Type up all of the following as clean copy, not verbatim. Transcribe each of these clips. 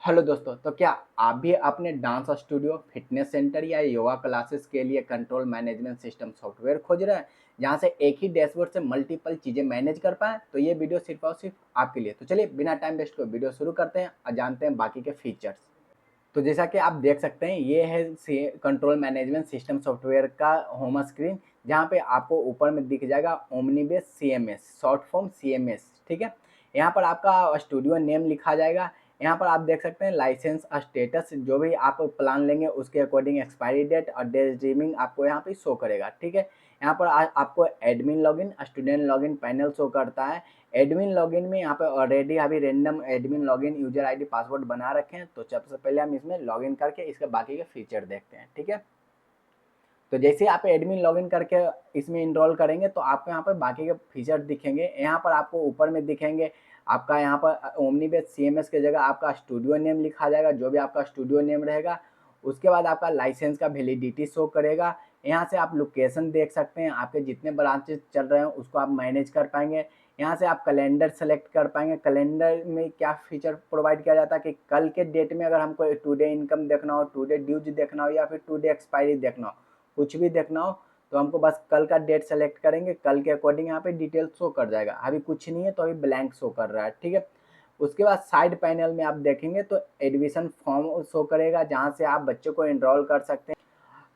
Hello दोस्तों, तो क्या आप भी अपने डांस स्टूडियो, फिटनेस सेंटर या योगा क्लासेस के लिए कंट्रोल मैनेजमेंट सिस्टम सॉफ्टवेयर खोज रहे हैं, जहां से एक ही डैशबोर्ड से मल्टीपल चीजें मैनेज कर पाएं? तो ये वीडियो सिर्फ और सिर्फ आपके लिए। तो चलिए बिना टाइम वेस्ट को वीडियो शुरू करते हैं और जानते हैं बाकी के फीचर्स। तो जैसा कि आप देख सकते हैं, ये है कंट्रोल मैनेजमेंट सिस्टम सॉफ्टवेयर का होम स्क्रीन, जहाँ पे आपको ऊपर में दिख जाएगा ओमनीबेस सीएमएस, शॉर्ट फॉर्म सीएमएस। ठीक है, यहाँ पर आपका स्टूडियो नेम लिखा जाएगा। यहाँ पर आप देख सकते हैं लाइसेंस स्टेटस, जो भी आप प्लान लेंगे उसके अकॉर्डिंग एक्सपायरी डेट और डेज ड्रीमिंग आपको यहाँ पे शो करेगा। ठीक है, यहाँ पर आपको admin login, student login panel show करता है। एडमिन लॉगिन में यहाँ पे ऑलरेडी अभी random admin login user ID password बना रखे हैं, तो सबसे पहले हम इसमें लॉगिन करके इसके बाकी के फीचर देखते हैं। ठीक है, तो जैसे आप एडमिन लॉगिन करके इसमें इनरोल करेंगे तो आपको यहाँ पर बाकी के फीचर दिखेंगे। यहाँ पर आपको ऊपर में दिखेंगे आपका यहाँ पर ओमनीबेस सीएमएस की जगह आपका स्टूडियो नेम लिखा जाएगा, जो भी आपका स्टूडियो नेम रहेगा। उसके बाद आपका लाइसेंस का वैलिडिटी शो करेगा। यहाँ से आप लोकेशन देख सकते हैं, आपके जितने ब्रांचेस चल रहे हैं उसको आप मैनेज कर पाएंगे। यहाँ से आप कैलेंडर सेलेक्ट कर पाएंगे। कैलेंडर में क्या फीचर प्रोवाइड किया जाता है कि कल के डेट में अगर हमको टुडे इनकम देखना हो, टुडे ड्यूज देखना हो या फिर टुडे एक्सपायरी देखना हो, कुछ भी देखना हो, तो हमको बस कल का डेट सेलेक्ट करेंगे, कल के अकॉर्डिंग यहाँ पे डिटेल शो कर जाएगा। अभी कुछ नहीं है तो अभी ब्लैंक शो कर रहा है। ठीक है, उसके बाद साइड पैनल में आप देखेंगे तो एडमिशन फॉर्म शो करेगा, जहाँ से आप बच्चों को एनरोल कर सकते हैं।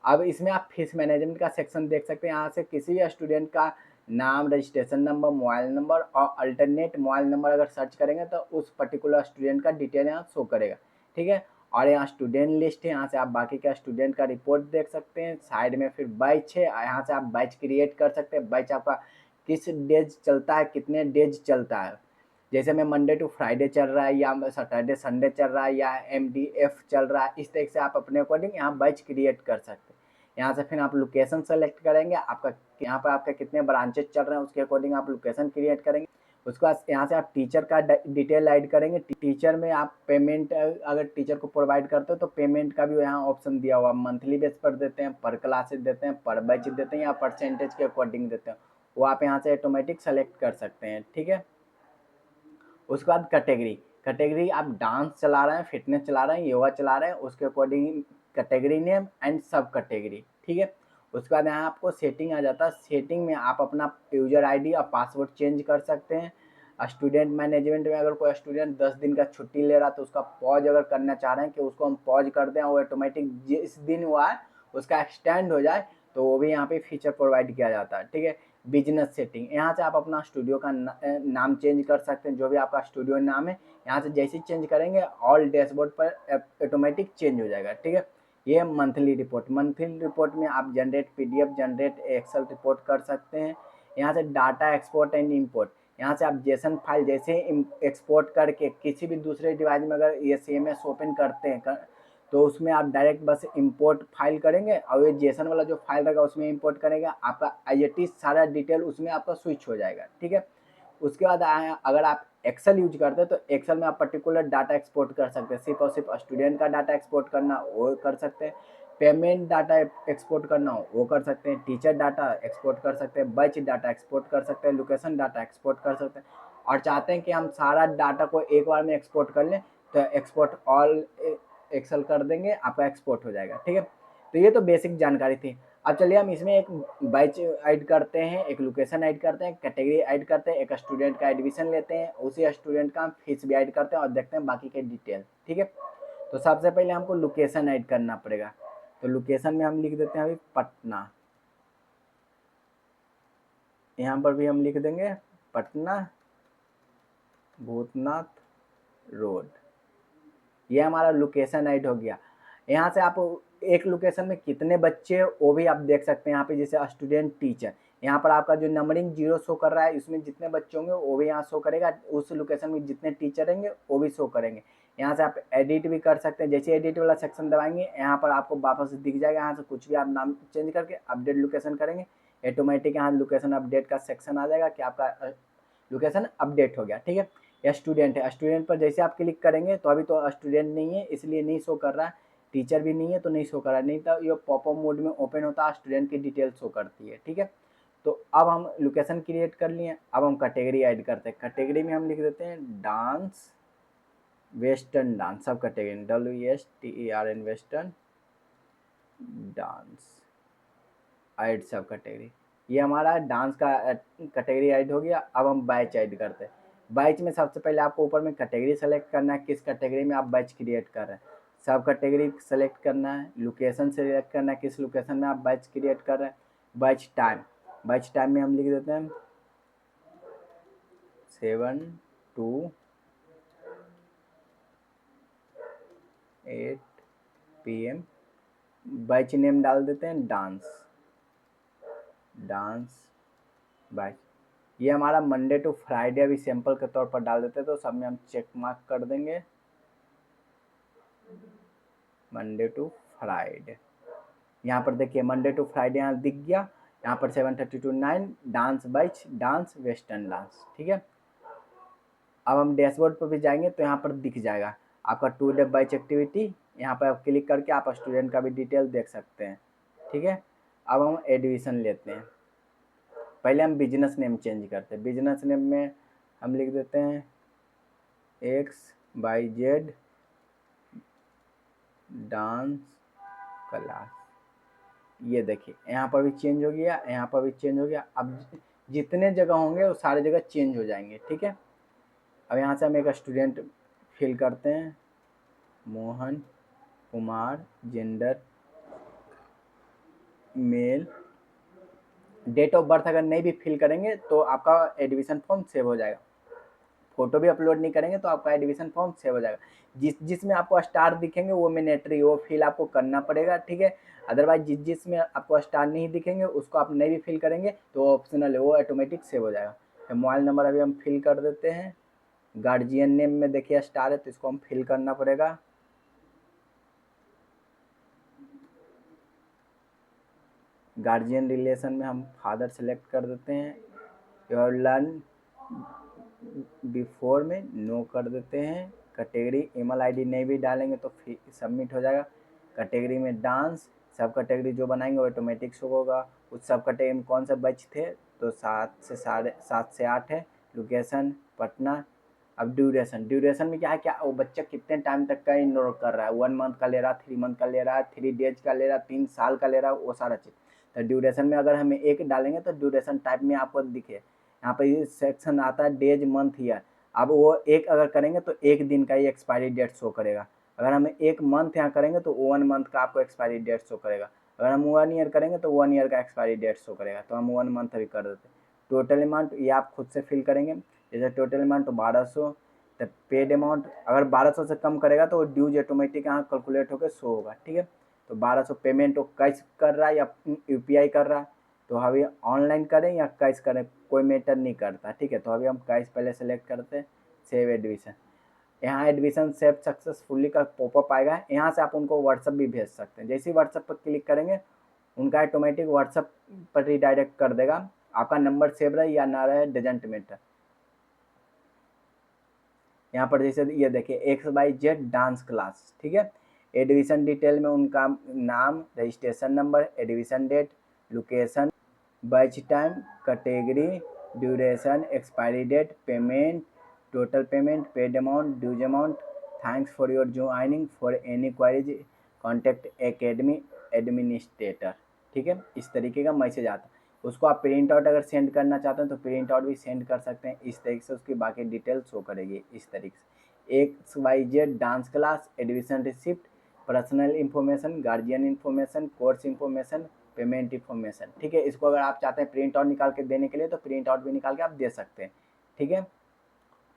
अब इसमें आप फीस मैनेजमेंट का सेक्शन देख सकते हैं। यहाँ से किसी भी स्टूडेंट का नाम, रजिस्ट्रेशन नंबर, मोबाइल नंबर और अल्टरनेट मोबाइल नंबर अगर सर्च करेंगे तो उस पर्टिकुलर स्टूडेंट का डिटेल यहाँ शो करेगा। ठीक है, और यहाँ स्टूडेंट लिस्ट है, यहाँ से आप बाकी का स्टूडेंट का रिपोर्ट देख सकते हैं। साइड में फिर बैच है, यहाँ से आप बैच क्रिएट कर सकते हैं। बैच आपका किस डेज चलता है, कितने डेज चलता है, जैसे में मंडे टू फ्राइडे चल रहा है या सैटरडे संडे चल रहा है या एमडीएफ चल रहा है, इस तरह से आप अपने अकॉर्डिंग यहाँ बैच क्रिएट कर सकते हैं। यहाँ से फिर आप लोकेशन सेलेक्ट करेंगे, आपका यहाँ पर आपके कितने ब्रांचेस चल रहे हैं उसके अकॉर्डिंग आप लोकेशन क्रिएट करेंगे। उसके बाद यहाँ से आप टीचर का डिटेल ऐड करेंगे। टीचर में आप पेमेंट अगर टीचर को प्रोवाइड करते हो तो पेमेंट का भी यहाँ ऑप्शन दिया हुआ, मंथली बेस पर देते हैं, पर क्लासेस देते हैं, पर बैच देते हैं या परसेंटेज के अकॉर्डिंग देते हैं, वो आप यहाँ से ऑटोमेटिक सेलेक्ट कर सकते हैं। ठीक है, उसके बाद कैटेगरी। कैटेगरी आप डांस चला रहे हैं, फिटनेस चला रहे हैं, योगा चला रहे हैं, उसके अकॉर्डिंग कैटेगरी नेम एंड सब कैटेगरी। ठीक है, उसके बाद यहाँ आपको सेटिंग आ जाता है। सेटिंग में आप अपना यूजर आईडी और पासवर्ड चेंज कर सकते हैं। स्टूडेंट मैनेजमेंट में अगर कोई स्टूडेंट 10 दिन का छुट्टी ले रहा है तो उसका पॉज अगर करना चाह रहे हैं कि उसको हम पॉज कर दें और ऑटोमेटिक जिस दिन हुआ है उसका एक्सटेंड हो जाए, तो वो भी यहाँ पे फीचर प्रोवाइड किया जाता है। ठीक है, बिजनेस सेटिंग, यहाँ से आप अपना स्टूडियो का नाम चेंज कर सकते हैं, जो भी आपका स्टूडियो नाम है यहाँ से जैसे ही चेंज करेंगे ऑल डैशबोर्ड पर ऑटोमेटिक चेंज हो जाएगा। ठीक है, ये मंथली रिपोर्ट। मंथली रिपोर्ट में आप generate PDF, generate Excel report कर सकते हैं। यहाँ से डाटा एक्सपोर्ट एंड इंपोर्ट, यहाँ से आप जेसन फाइल जैसे एक्सपोर्ट करके किसी भी दूसरे डिवाइस में अगर ये सीएमएस ओपन करते हैं तो उसमें आप डायरेक्ट बस इंपोर्ट फाइल करेंगे और ये जेसन वाला जो फाइल रहेगा उसमें इंपोर्ट करेंगे, आपका आईएटी सारा डिटेल उसमें आपका स्विच हो जाएगा। ठीक है, उसके बाद अगर आप एक्सेल यूज करते हैं तो एक्सेल में आप पर्टिकुलर डाटा एक्सपोर्ट कर सकते हैं। सिर्फ और सिर्फ स्टूडेंट का डाटा एक्सपोर्ट करना वो कर सकते हैं, पेमेंट डाटा एक्सपोर्ट करना हो वो कर सकते हैं, टीचर डाटा एक्सपोर्ट कर सकते हैं, बैच डाटा एक्सपोर्ट कर सकते हैं, लोकेशन डाटा एक्सपोर्ट कर सकते हैं। और चाहते हैं कि हम सारा डाटा को एक बार में एक्सपोर्ट कर लें तो एक्सपोर्ट ऑल एक्सेल कर देंगे, आपका एक्सपोर्ट हो जाएगा। ठीक है, तो ये तो बेसिक जानकारी थी। अब चलिए हम इसमें एक बैच ऐड करते हैं, एक लोकेशन ऐड करते हैं, कैटेगरी ऐड करते हैं, एक स्टूडेंट का एडमिशन लेते हैं, उसी स्टूडेंट का फीस भी ऐड करते हैं और देखते हैं बाकी के डिटेल। ठीक है, तो सबसे पहले हमको लोकेशन ऐड करना पड़ेगा। तो लोकेशन में हम लिख देते हैं अभी पटना, यहाँ पर भी हम लिख देंगे पटना भूतनाथ रोड। ये हमारा लोकेशन ऐड हो गया। यहाँ से आप एक लोकेशन में कितने बच्चे वो भी आप देख सकते हैं। यहाँ पे जैसे स्टूडेंट टीचर, यहाँ पर आपका जो नंबरिंग 0 शो कर रहा है इसमें जितने बच्चे होंगे वो भी यहाँ शो करेगा, उस लोकेशन में जितने टीचर रहेंगे वो भी शो करेंगे। यहाँ से आप एडिट भी कर सकते हैं, जैसे एडिट वाला सेक्शन दबाएंगे यहाँ पर आपको वापस दिख जाएगा। यहाँ से कुछ भी आप नाम चेंज करके अपडेट लोकेशन करेंगे, ऑटोमेटिक यहाँ लोकेशन अपडेट का सेक्शन आ जाएगा कि आपका लोकेशन अपडेट हो गया। ठीक है, या स्टूडेंट है, स्टूडेंट पर जैसे आप क्लिक करेंगे तो अभी तो स्टूडेंट नहीं है इसलिए नहीं शो कर रहा है, टीचर भी नहीं है तो नहीं शो कर रहा है, नहीं तो ये पॉपअप मोड में ओपन होता है, स्टूडेंट की डिटेल शो करती है। ठीक है, तो अब हम लोकेशन क्रिएट कर लिए। अब हम कैटेगरी ऐड करते हैं। कैटेगरी में हम लिख देते हैं डांस वेस्टर्न डांस सब category, WESTERN western dance add सब कैटेगरी। ये हमारा डांस का कैटेगरी ऐड हो गया। अब हम बैच ऐड करते हैं। बैच में सबसे पहले आपको ऊपर में कैटेगरी सेलेक्ट करना है, किस कैटेगरी में आप बैच क्रिएट कर रहे हैं। सब कैटेगरी सेलेक्ट करना है, लोकेशन सेलेक्ट करना है, किस लोकेशन में आप बैच क्रिएट कर रहे हैं। बैच टाइम में हम लिख देते हैं 7 to 8 PM। बैच नेम डाल देते हैं डांस बैच। ये हमारा मंडे टू फ्राइडे अभी सैंपल के तौर पर डाल देते हैं, तो सब में हम चेक मार्क कर देंगे मंडे टू फ्राइडे। यहाँ पर देखिए मंडे टू फ्राइडे यहाँ दिख गया। यहाँ पर 7:30 to 9 dance batch, dance western dance, ठीक है। अब हम डैशबोर्ड पर भी जाएंगे तो यहाँ पर दिख जाएगा आपका 2 डे बैच एक्टिविटी। यहाँ पर आप क्लिक करके आप स्टूडेंट का भी डिटेल देख सकते हैं, ठीक है। अब हम एडमिशन लेते हैं। पहले हम बिजनेस नेम चेंज करते हैं। बिजनेस नेम में हम लिख देते हैं XYZ डांस क्लास। ये देखिए यहाँ पर भी चेंज हो गया, यहाँ पर भी चेंज हो गया। अब जितने जगह होंगे वो सारे जगह चेंज हो जाएंगे, ठीक है। अब यहाँ से हम एक स्टूडेंट फिल करते हैं, Mohan Kumar, gender male. Date of birth अगर नहीं भी फिल करेंगे तो आपका एडमिशन फॉर्म सेव हो जाएगा। फोटो भी अपलोड नहीं करेंगे तो आपका एडमिशन फॉर्म सेव हो जाएगा। जिसमें आपको स्टार दिखेंगे वो मैंडेटरी, वो फिल आपको करना पड़ेगा, ठीक है। अदरवाइज जिसमें आपको स्टार नहीं दिखेंगे उसको आप नहीं भी फिल करेंगे तो ऑप्शनल है, वो ऑटोमेटिक सेव हो जाएगा। तो मोबाइल नंबर अभी हम फिल कर देते हैं। गार्जियन नेम में देखिए स्टार है तो इसको हम फिल करना पड़ेगा। गार्जियन रिलेशन में हम फादर सेलेक्ट कर देते हैं। योर लर्न बिफोर में नो कर देते हैं। कैटेगरी ईमेल आईडी नहीं भी डालेंगे तो सबमिट हो जाएगा। कैटेगरी में डांस, सब कैटेगरी जो बनाएंगे ऑटोमेटिक शो होगा। उस सब कैटेगरी में कौन सा बैच थे तो 7 से 8 है। लोकेशन पटना। अब ड्यूरेशन में क्या है, क्या वो बच्चा कितने टाइम तक का इनरोल कर रहा है, 1 मंथ का ले रहा है, 3 मंथ का ले रहा है, 3 डेज का ले रहा है, 3 साल का ले रहा है, वो सारा चीज़। तो ड्यूरेशन में अगर हमें एक डालेंगे तो ड्यूरेशन टाइप में आपको दिखे यहाँ पे ये सेक्शन आता है डेज मंथ ईयर। अब वो एक अगर करेंगे तो 1 दिन का ही एक्सपायरी डेट शो करेगा। अगर हम 1 मंथ यहाँ करेंगे तो 1 मंथ का आपको एक्सपायरी डेट शो करेगा। अगर हम 1 ईयर करेंगे तो 1 ईयर का एक्सपायरी डेट शो करेगा। तो हम 1 मंथ अभी कर देते हैं। टोटल अमाउंट ये आप खुद से फिल करेंगे। जैसे टोटल अमाउंट 1200, तो पेड अमाउंट अगर 1200 से कम करेगा तो ड्यूज ऑटोमेटिक यहाँ कैलकुलेट होकर शो होगा, ठीक है। तो 1200 पेमेंट वो कैश कर रहा है या UPI कर रहा है, तो अभी ऑनलाइन करें या कैश करें कोई मैटर नहीं करता, ठीक है। तो अभी हम कैश पहले सेलेक्ट करते हैं। Save admission. यहाँ एडमिशन सेव सक्सेसफुली का पॉपअप आएगा। यहाँ से आप उनको व्हाट्सअप भी भेज सकते हैं। जैसे ही व्हाट्सअप पर क्लिक करेंगे उनका ऑटोमेटिक व्हाट्सअप पर रिडायरेक्ट कर देगा। आपका नंबर सेव रहे या ना रहे डजेंट मैटर। यहाँ पर जैसे ये देखिए XYZ डांस क्लास, ठीक है। एडमिशन डिटेल में उनका नाम, registration number, admission date, location, batch time, category, duration, expiry date, payment, total payment, paid amount, dues amount, thanks for your joining, for any queries contact academy administrator, ठीक है। इस तरीके का मैसेज आता है। उसको आप प्रिंट आउट अगर सेंड करना चाहते हैं तो प्रिंट आउट भी सेंड कर सकते हैं। इस तरीके से उसकी बाकी डिटेल शो करेगी इस तरीके से। XYZ dance class, admission receipt, personal information, guardian information, course information, payment information, ठीक है। इसको अगर आप चाहते हैं प्रिंट आउट निकाल के देने के लिए तो प्रिंट आउट भी निकाल के आप दे सकते हैं, ठीक है।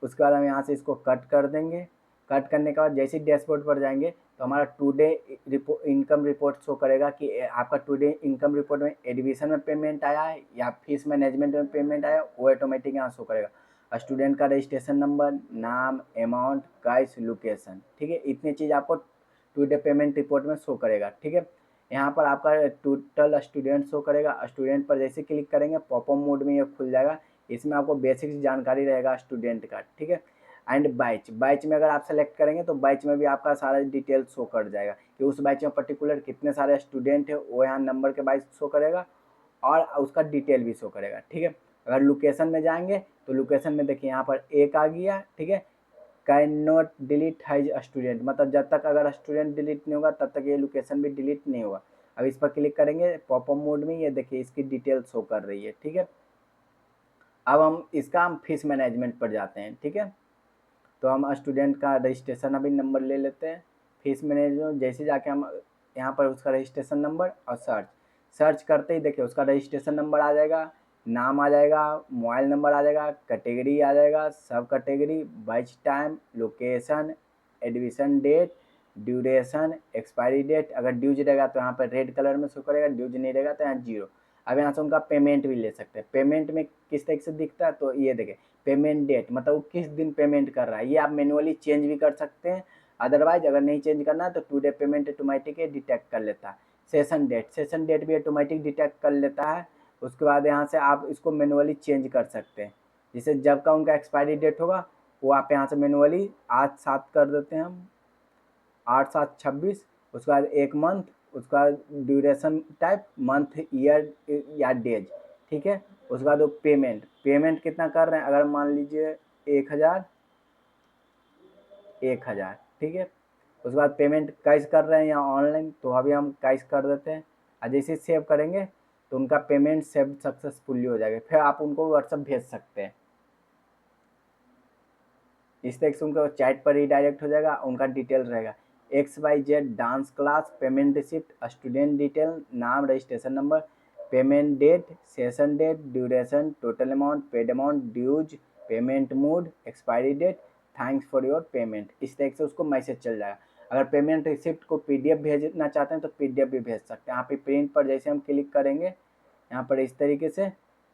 उसके बाद हम यहाँ से इसको कट कर देंगे। कट करने के बाद जैसे ही डैशबोर्ड पर जाएंगे तो हमारा टुडे इनकम रिपोर्ट शो करेगा कि आपका टुडे इनकम रिपोर्ट में एडमिशन में पेमेंट आया है या फीस मैनेजमेंट में पेमेंट आया, वो ऑटोमेटिक यहाँ शो करेगा। स्टूडेंट का रजिस्ट्रेशन नंबर, नाम, अमाउंट, कैश, लोकेशन, ठीक है। इतनी चीज़ आपको टुडे पेमेंट रिपोर्ट में शो करेगा, ठीक है। यहाँ पर आपका टोटल स्टूडेंट शो करेगा। स्टूडेंट पर जैसे क्लिक करेंगे पॉपअप मोड में ये खुल जाएगा। इसमें आपको बेसिक जानकारी रहेगा स्टूडेंट का, ठीक है। एंड बैच में अगर आप सेलेक्ट करेंगे तो बैच में भी आपका सारा डिटेल शो कर जाएगा कि उस बैच में पर्टिकुलर कितने सारे स्टूडेंट है, वो यहाँ नंबर के वाइज शो करेगा और उसका डिटेल भी शो करेगा, ठीक है। अगर लोकेशन में जाएंगे तो लोकेशन में देखिए यहाँ पर एक आ गया, ठीक है। Can not delete his student, मतलब जब तक अगर स्टूडेंट डिलीट नहीं होगा तब तक ये लोकेशन भी डिलीट नहीं होगा। अब इस पर क्लिक करेंगे पॉपअप मोड में, ये देखिए इसकी डिटेल शो कर रही है, ठीक है। अब हम फीस मैनेजमेंट पर जाते हैं, ठीक है। तो हम स्टूडेंट का रजिस्ट्रेशन अभी नंबर ले लेते हैं। फीस मैनेजमेंट जैसे जाके हम यहाँ पर उसका रजिस्ट्रेशन नंबर और सर्च करते ही देखिए उसका रजिस्ट्रेशन नंबर आ जाएगा, नाम आ जाएगा, मोबाइल नंबर आ जाएगा, कैटेगरी आ जाएगा, sub category, batch time, location, admission date, duration, expiry date. अगर ड्यूज रहेगा तो यहाँ पर रेड कलर में शो करेगा, ड्यूज नहीं रहेगा तो यहाँ 0। अब यहाँ से उनका पेमेंट भी ले सकते हैं। पेमेंट में किस तरीके से दिखता है, तो ये देखें पेमेंट डेट, मतलब वो किस दिन पेमेंट कर रहा है, ये आप मैनुअली चेंज भी कर सकते हैं। अदरवाइज अगर नहीं चेंज करना है तो टुडे पेमेंट ऑटोमेटिक डिटेक्ट कर लेता है। सेशन डेट भी ऑटोमेटिक डिटेक्ट कर लेता है। उसके बाद यहाँ से आप इसको मैनुअली चेंज कर सकते हैं। जैसे जब का उनका एक्सपायरी डेट होगा वो आप यहाँ से मैनुअली आज 7 कर देते हैं हम, 8/7/26। उसके बाद एक मंथ, उसके बाद ड्यूरेशन टाइप मंथ, ईयर या डेज, ठीक है। उसके बाद वो पेमेंट कितना कर रहे हैं, अगर मान लीजिए 1000, ठीक है। उसके बाद पेमेंट कैश कर रहे हैं या ऑनलाइन, तो अभी हम कैश कर देते हैं। और जैसे सेव करेंगे तो उनका पेमेंट सेव सक्सेसफुली हो जाएगा। फिर आप उनको व्हाट्सएप भेज सकते हैं। इस तरीके से उनका चैट पर रिडायरेक्ट हो जाएगा, उनका डिटेल रहेगा XYZ dance class, payment receipt, student detail, नाम, registration number, payment date, session date, duration, total amount, paid amount, dues, payment mode, expiry date, thanks for your payment. इस तरीके से उसको मैसेज चल जाएगा। अगर पेमेंट रिसिप्ट को PDF भेजना चाहते हैं तो PDF भी भेज सकते हैं। यहाँ पे प्रिंट पर जैसे हम क्लिक करेंगे यहाँ पर इस तरीके से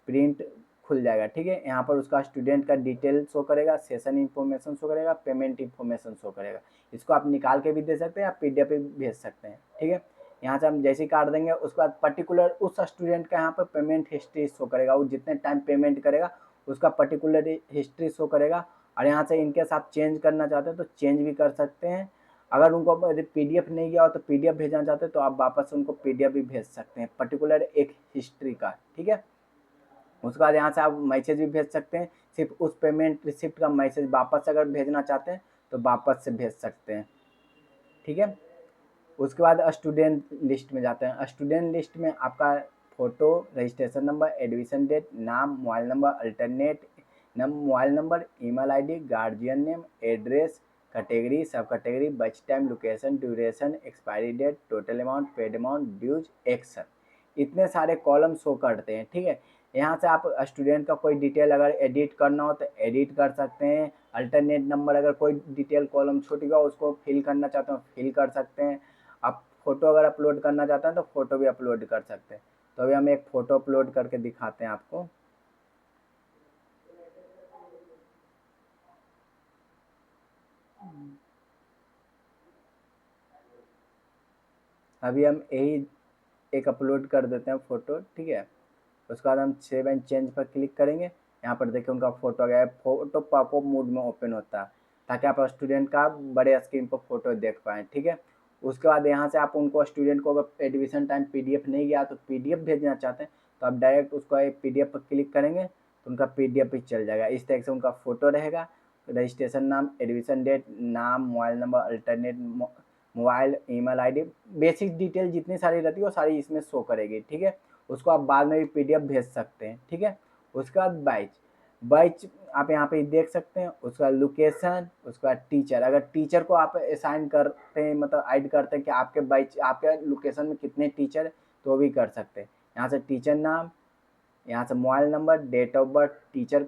प्रिंट खुल जाएगा, ठीक है। यहाँ पर उसका स्टूडेंट का डिटेल शो करेगा, सेशन इन्फॉर्मेशन शो करेगा, पेमेंट इन्फॉर्मेशन शो करेगा। इसको आप निकाल के भी दे सकते हैं, आप PDF पे भेज सकते हैं, ठीक है। यहाँ से हम जैसे ही काट देंगे उसके बाद पर्टिकुलर उस स्टूडेंट का यहाँ पर पेमेंट हिस्ट्री शो करेगा, वो जितने टाइम पेमेंट करेगा उसका पर्टिकुलर हिस्ट्री शो करेगा। और यहाँ से इनकेस आप चेंज करना चाहते हैं तो चेंज भी कर सकते हैं। अगर उनको PDF नहीं गया हो तो PDF भेजना चाहते हैं तो आप वापस उनको PDF भी भेज सकते हैं पर्टिकुलर एक हिस्ट्री का, ठीक है। उसके बाद यहाँ से आप मैसेज भी भेज सकते हैं, सिर्फ उस पेमेंट रिसिप्ट का मैसेज वापस अगर भेजना चाहते हैं तो वापस से भेज सकते हैं, ठीक है। उसके बाद स्टूडेंट लिस्ट में जाते हैं। स्टूडेंट लिस्ट में आपका photo, registration number, admission date, नाम, mobile number, alternate mobile number, email ID, guardian name, address, category, sub category, batch time, location, duration, expiry date, total amount, paid amount, dues, action, इतने सारे column show करते हैं, ठीक है। यहाँ से आप स्टूडेंट का कोई डिटेल अगर एडिट करना हो तो एडिट कर सकते हैं। अल्टरनेट नंबर अगर कोई डिटेल कॉलम छूट गया उसको फिल करना चाहते हो फिल कर सकते हैं। आप फ़ोटो अगर अपलोड करना चाहते हैं तो फ़ोटो भी अपलोड कर सकते हैं। तो अभी हम एक फ़ोटो अपलोड करके दिखाते हैं आपको। अभी हम यही एक अपलोड कर देते हैं फ़ोटो, ठीक है। उसके बाद हम सेव एंड चेंज पर क्लिक करेंगे। यहाँ पर देखिए उनका फ़ोटो आ गया है। फ़ोटो पॉपअप मोड में ओपन होता है ताकि आप स्टूडेंट का बड़े स्क्रीन पर फ़ोटो देख पाएँ, ठीक है। उसके बाद यहाँ से आप उनको स्टूडेंट को अगर एडमिशन टाइम PDF नहीं गया तो PDF भेजना चाहते हैं तो आप डायरेक्ट उसको एक PDF पर क्लिक करेंगे तो उनका PDF भी चल जाएगा। इस तरह से उनका फ़ोटो रहेगा, रजिस्ट्रेशन नाम, एडमिशन डेट, नाम, mobile number, alternate mobile, email ID, basic detail जितनी सारी रहती है वो सारी इसमें शो करेगी, ठीक है। उसको आप बाद में भी PDF भेज सकते हैं, ठीक है। उसके बाद बैच आप यहाँ पे देख सकते हैं। उसका लोकेशन, उसके बाद टीचर, अगर टीचर को आप असाइन करते हैं मतलब ऐड करते हैं कि आपके बैच आपके लोकेशन में कितने टीचर तो वो भी कर सकते हैं। यहाँ से टीचर नाम, यहाँ से mobile number, date of birth teacher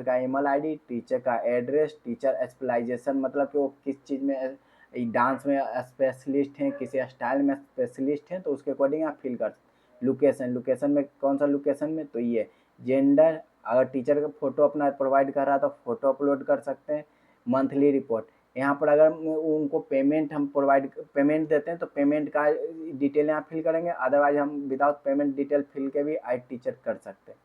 का ईमेल आईडी, टीचर का एड्रेस, टीचर स्पेशलाइजेशन मतलब कि वो किस चीज़ में डांस में स्पेशलिस्ट हैं, किसी स्टाइल में स्पेशलिस्ट हैं तो उसके अकॉर्डिंग आप फिल कर सकते। लोकेशन में कौन सा लोकेशन में, तो ये जेंडर, अगर टीचर का फ़ोटो अपना प्रोवाइड कर रहा है तो फ़ोटो अपलोड कर सकते हैं। मंथली रिपोर्ट, यहाँ पर अगर उनको पेमेंट हम पेमेंट देते हैं तो पेमेंट का डिटेल यहाँ फिल करेंगे। अदरवाइज हम विदाउट पेमेंट डिटेल फिल के भी ऐड टीचर कर सकते हैं।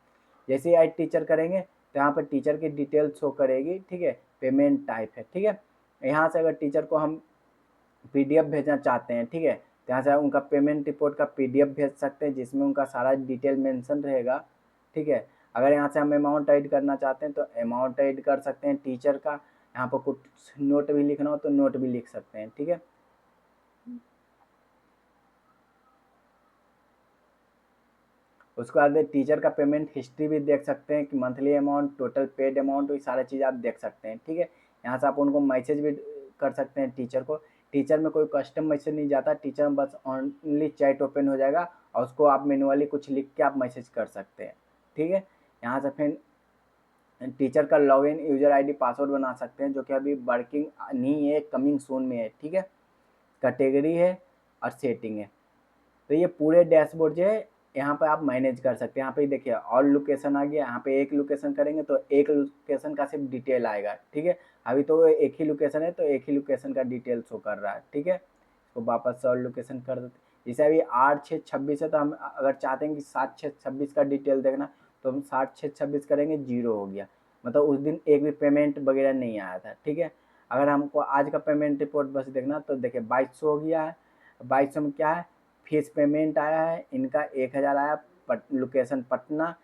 जैसे ही ऐड टीचर करेंगे तो यहाँ पर टीचर की डिटेल शो करेगी, ठीक है। पेमेंट टाइप है, ठीक है। यहाँ से अगर टीचर को हम PDF भेजना चाहते हैं, ठीक है, तो यहाँ से उनका पेमेंट रिपोर्ट का PDF भेज सकते हैं जिसमें उनका सारा डिटेल मेंशन रहेगा, ठीक है। अगर यहाँ से हम अमाउंट ऐड करना चाहते हैं तो अमाउंट ऐड कर सकते हैं टीचर का। यहाँ पर कुछ नोट भी लिखना हो तो नोट भी लिख सकते हैं, ठीक है। उसके बाद टीचर का पेमेंट हिस्ट्री भी देख सकते हैं कि monthly amount, total paid amount, ये सारा चीज़ आप देख सकते हैं, ठीक है। यहाँ से आप उनको मैसेज भी कर सकते हैं टीचर को। टीचर में कोई कस्टम मैसेज नहीं जाता, टीचर में बस ओनली चैट ओपन हो जाएगा और उसको आप मैनुअली कुछ लिख के आप मैसेज कर सकते हैं, ठीक है। यहाँ से फिर टीचर का लॉगिन, यूजर आईडी, पासवर्ड बना सकते हैं, जो कि अभी वर्किंग नहीं है, कमिंग सून में है, ठीक है। कैटेगरी है और सेटिंग है। तो ये पूरे डैशबोर्ड जो है यहाँ पे आप मैनेज कर सकते हैं। यहाँ पे देखिए ऑल लोकेशन आ गया, यहाँ पे एक लोकेशन करेंगे तो एक लोकेशन का सिर्फ डिटेल आएगा, ठीक है। अभी तो एक ही लोकेशन है तो एक ही लोकेशन का डिटेल शो कर रहा है, ठीक है। तो वापस से ऑल लोकेशन कर देते। जैसे अभी 8/6/26 है तो हम अगर चाहते हैं कि 7/6/26 का डिटेल देखना तो हम 7/6/26 करेंगे, 0 हो गया, मतलब उस दिन एक भी पेमेंट वगैरह नहीं आया था, ठीक है। अगर हमको आज का पेमेंट रिपोर्ट बस देखना तो देखिए 2200 हो गया है। 2200 में क्या है, फीस पेमेंट आया है इनका 1000 आया, लोकेशन पटना,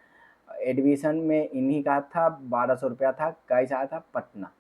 एडमिशन में इन्हीं का था 1200 रुपया था, गाइस आया था पटना।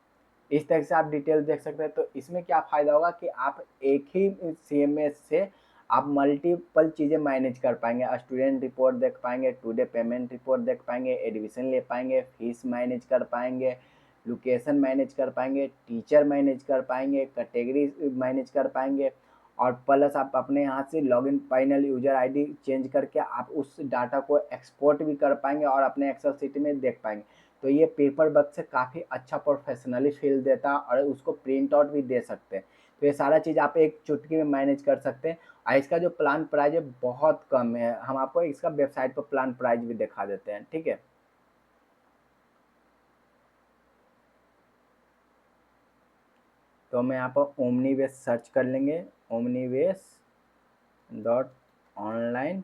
इस तरह से आप डिटेल देख सकते हैं। तो इसमें क्या फ़ायदा होगा कि आप एक ही CMS से आप मल्टीपल चीज़ें मैनेज कर पाएंगे। स्टूडेंट रिपोर्ट देख पाएंगे, टुडे पेमेंट रिपोर्ट देख पाएंगे, एडमिशन ले पाएंगे, फीस मैनेज कर पाएंगे, लोकेशन मैनेज कर पाएंगे, टीचर मैनेज कर पाएंगे, कैटेगरी मैनेज कर पाएंगे, और प्लस आप अपने यहाँ से login panel user ID change करके आप उस डाटा को एक्सपोर्ट भी कर पाएंगे और अपने एक्सेल शीट में देख पाएंगे। तो ये पेपर वर्क से काफ़ी अच्छा प्रोफेशनली फील देता है और उसको प्रिंट आउट भी दे सकते हैं। तो ये सारा चीज़ आप एक चुटकी में मैनेज कर सकते हैं। और इसका जो प्लान प्राइस है बहुत कम है, हम आपको इसका वेबसाइट पर प्लान प्राइस भी दिखा देते हैं, ठीक है। तो हम यहाँ पर ओमनीवेस सर्च कर लेंगे, omniवेस.online।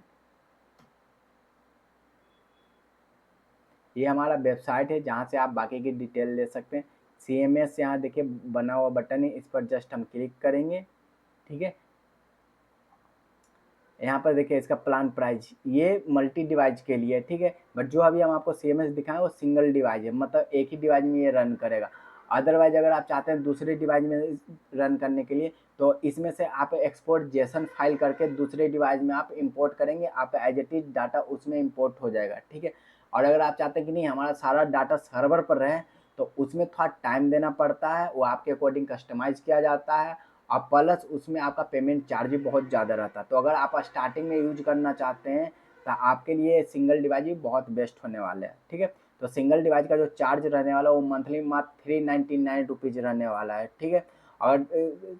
ये हमारा वेबसाइट है जहाँ से आप बाकी की डिटेल ले सकते हैं। CMS यहाँ देखिए बना हुआ बटन है, इस पर जस्ट हम क्लिक करेंगे, ठीक है। यहाँ पर देखिए इसका प्लान प्राइस ये मल्टी डिवाइस के लिए, ठीक है। बट जो अभी हम आपको CMS दिखाएं वो सिंगल डिवाइस है, मतलब एक ही डिवाइस में ये रन करेगा। अदरवाइज अगर आप चाहते हैं दूसरे डिवाइस में रन करने के लिए तो इसमें से आप एक्सपोर्ट जेसन फाइल करके दूसरे डिवाइस में आप इंपोर्ट करेंगे, आपका एज इट इज डाटा उसमें इंपोर्ट हो जाएगा, ठीक है। और अगर आप चाहते हैं कि नहीं हमारा सारा डाटा सर्वर पर रहे तो उसमें थोड़ा टाइम देना पड़ता है, वो आपके अकॉर्डिंग कस्टमाइज किया जाता है और प्लस उसमें आपका पेमेंट चार्ज भी बहुत ज़्यादा रहता है। तो अगर आप स्टार्टिंग में यूज करना चाहते हैं तो आपके लिए सिंगल डिवाइस भी बहुत बेस्ट होने वाले हैं, ठीक है। तो सिंगल डिवाइस का जो चार्ज रहने वाला है वो मंथली मात्र 399 रुपीज़ रहने वाला है, ठीक है। और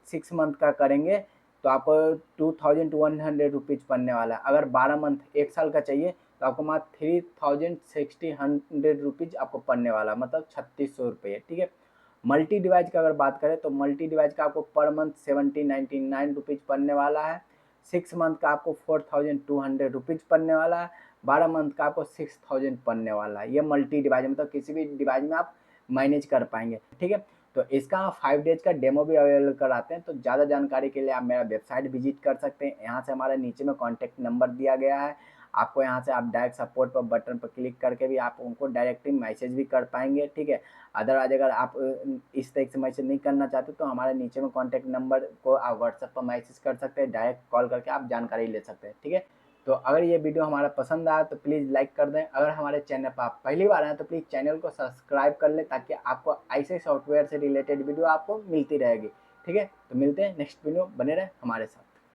6 मंथ का करेंगे तो आपको 2100 रुपीज़ पड़ने वाला है। अगर 12 मंथ 1 साल का चाहिए तो आपको मात्र 3600 रुपीज़ आपको पड़ने वाला, मतलब 3600 रुपये, ठीक है। मल्टी डिवाइस का अगर बात करें तो मल्टी डिवाइस का आपको पर मंथ 1799 रुपीज़ पड़ने वाला है। 6 मंथ का आपको 4200 रुपीज़ पड़ने वाला है। 12 मंथ का आपको 6000 पड़ने वाला है। ये मल्टी डिवाइस मतलब किसी भी डिवाइस में आप मैनेज कर पाएंगे, ठीक है। तो इसका 5 डेज का डेमो भी अवेलेबल कराते हैं। तो ज़्यादा जानकारी के लिए आप मेरा वेबसाइट विजिट कर सकते हैं। यहाँ से हमारे नीचे में कॉन्टैक्ट नंबर दिया गया है, आपको यहाँ से आप डायरेक्ट सपोर्ट पर बटन पर क्लिक करके भी आप उनको डायरेक्टली मैसेज भी कर पाएंगे, ठीक है। अदरवाइज अगर आप इस तरह से मैसेज नहीं करना चाहते तो हमारे नीचे में कॉन्टैक्ट नंबर को आप व्हाट्सएप पर मैसेज कर सकते हैं, डायरेक्ट कॉल करके आप जानकारी ले सकते हैं, ठीक है। तो अगर ये वीडियो हमारा पसंद आया तो प्लीज़ लाइक कर दें। अगर हमारे चैनल पर आप पहली बार आए तो प्लीज़ चैनल को सब्सक्राइब कर लें ताकि आपको ऐसे सॉफ्टवेयर से रिलेटेड वीडियो आपको मिलती रहेगी, ठीक है। तो मिलते हैं नेक्स्ट वीडियो, बने रहे हमारे साथ।